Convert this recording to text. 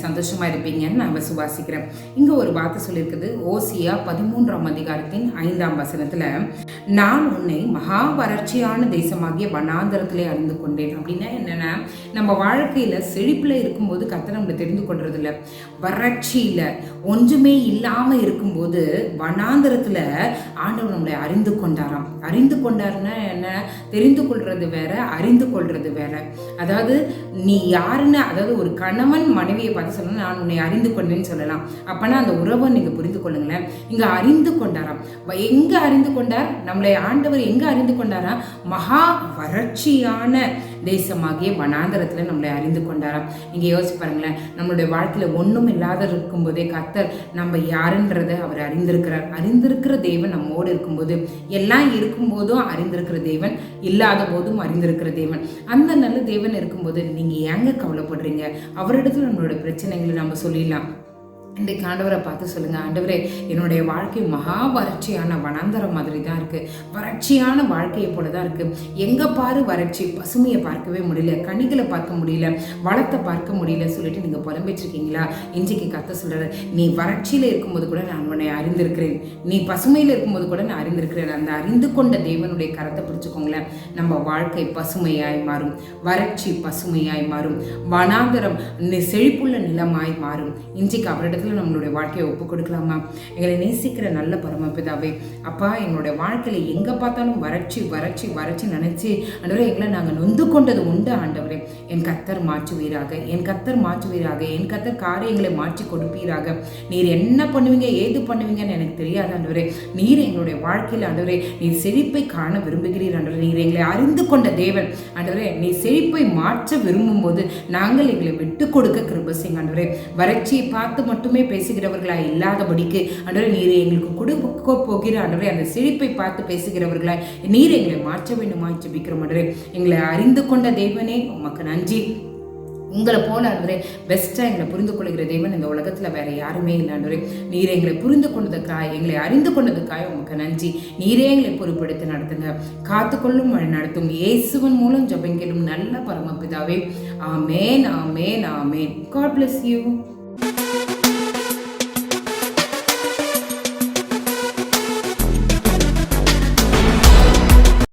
சந்தோஷமா இருப்பீங்கன்னு நான் விசுவாசிக்கிறேன். இங்க ஒரு வார்த்தை சொல்லியிருக்குது. ஓசியா 13ஆம் அதிகாரத்தின் 5ஆம் வசனத்துல, நான் உன்னை மகா வறட்சியான தேசமாகிய வனாந்தரத்திலே அறிந்து கொண்டேன். அப்படின்னா என்னன்னா, நம்ம வாழ்க்கையில செழிப்புல இருக்கும்போது கர்த்தர் நம்மளை தெரிந்து கொள்றது இல்லை. வறட்சியில ஒன்றுமே இல்லாம இருக்கும்போது வனாந்தரத்துல ஆண்டவர் நம்மளை அறிந்து கொண்டாராம். அறிந்து கொண்டாருன்னா என்ன? தெரிந்து கொள்றது வேற, அறிந்து கொள்றது வேற. அதாவது நீ யாருன்னு, அதாவது ஒரு கணவன் மனைவியை பார்த்து சொல்லணும், நான் உன்னை அறிந்து கொண்டேன்னு சொல்லலாம். அப்பனா அந்த உறவை நீங்க புரிந்து கொள்ளுங்களேன். இங்க அறிந்து கொண்டாராம். எங்க அறிந்து கொண்டார்? நம்மளை ஆண்டவர் எங்க அறிந்து கொண்டாரா? மகா வறட்சியான தேசமாகிய வனாந்தரத்துல நம்மளை அறிந்து கொண்டாராம். நீங்க யோசிச்சு பாருங்களேன், நம்மளுடைய வாழ்க்கையில ஒண்ணும் இல்லாத இருக்கும்போதே கர்த்தர் நம்ம யாருன்றதை அவர் அறிந்திருக்கிறார். அறிந்திருக்கிற தேவன் நம்மோடு இருக்கும்போது, எல்லாம் இருக்கும்போதும் அறிந்திருக்கிற தேவன், இல்லாத போதும் அறிந்திருக்கிற தேவன், அந்த நல்ல தேவன் இருக்கும்போது நீங்க ஏங்க கவலைப்படுறீங்க? அவரிடத்துல நம்மளோட பிரச்சனைகளை நம்ம சொல்லிடலாம். இன்றைக்கு ஆண்டவரை பார்த்து சொல்லுங்க, ஆண்டவரே என்னுடைய வாழ்க்கை மகா வறட்சியான வனாந்தரம் மாதிரி தான் இருக்கு, வறட்சியான வாழ்க்கையை போல தான் இருக்கு. எங்க பாரு வறட்சி, பசுமையை பார்க்கவே முடியல, கனிகளை பார்க்க முடியல, வளத்தை பார்க்க முடியல சொல்லிட்டு நீங்க புலம்பிட்டு இருக்கீங்களா? இன்றைக்கு கர்த்தர் சொல்றாரு, நீ வறட்சியில இருக்கும்போது கூட நான் உன்னை அறிந்திருக்கிறேன், நீ பசுமையில இருக்கும்போது கூட நான் அறிந்திருக்கிறேன். அந்த அறிந்து கொண்ட தேவனுடைய கரத்தை பிடிச்சுக்கோங்களேன். நம்ம வாழ்க்கை பசுமையாய் மாறும், வறட்சி பசுமையாய் மாறும், வனாந்தரம் செழிப்புள்ள நிலமாய் மாறும். இன்றைக்கு அவரிடத்துல நம்மளுடைய வாழ்க்கையை ஒப்பு கொடுக்கலாமா? எங்களை நேசிக்கிற நல்ல பரமபிதாவே, அப்பா, எங்களுடைய வாழ்க்கையில எங்க பார்த்தாலும் வறட்சி வறட்சி வறட்சி நினைச்சு ஆண்டவரே எங்களை நாங்கள் நொந்து கொண்டது உண்டு. ஆண்டவரே என் கர்த்தர் மாற்றுவீராக, என் கர்த்தர் மாற்றுவீராக, என் கர்த்தர் காரியங்களை மாற்றி கொடுப்பீராக. நீர் என்ன பண்ணுவீங்க, ஏது பண்ணுவீங்கன்னு எனக்கு தெரியாது ஆண்டவரே. நீர் எங்களுடைய வாழ்க்கையில் ஆண்டவரே நீர் செழிப்பை காண விரும்புகிறீர் ஆண்டவரே. நீர் எங்களை அறிந்து கொண்ட தேவன் ஆண்டவரே. நீர் செழிப்பை மாற்ற விரும்பும் போது நாங்கள் எங்களை விட்டு கொடுக்க கிருபை செய்யுங்க ஆண்டவரே. வறட்சியை பார்த்து மட்டுமே பேசுகிறவர்களாய் இல்லாதபடிக்கு ஆண்டவரே நீர் எங்களுக்கு கொடுக்க போகிற ஆண்டவரே அந்த செழிப்பை பார்த்து பேசுகிறவர்களாய் நீர் எங்களை மாற்ற வேண்டுமா ஜெபிக்கிறோம் ஆண்டவரே. எங்களை அறிந்து கொண்ட தேவனே உமக்கு நன்றி. உங்களை போல ஆண்டவரே பெஸ்ட்டாக எங்களை புரிந்து கொள்கிற தேவன் இந்த உலகத்தில் வேற யாருமே இல்லை ஆண்டவரே. நீரே எங்களை புரிந்து கொண்டதுக்காய், எங்களை அறிந்து கொண்டதுக்காய் உமக்கு நன்றி. நீரே எங்களை பொறுப்படுத்தி நடத்துங்க, காத்துக்கொள்ளும் வழி நடத்தும். இயேசுவின் மூலம் ஜெபங்களும் நல்ல பரமபிதாவே. ஆமேன், ஆமேன், ஆமேன். God bless you.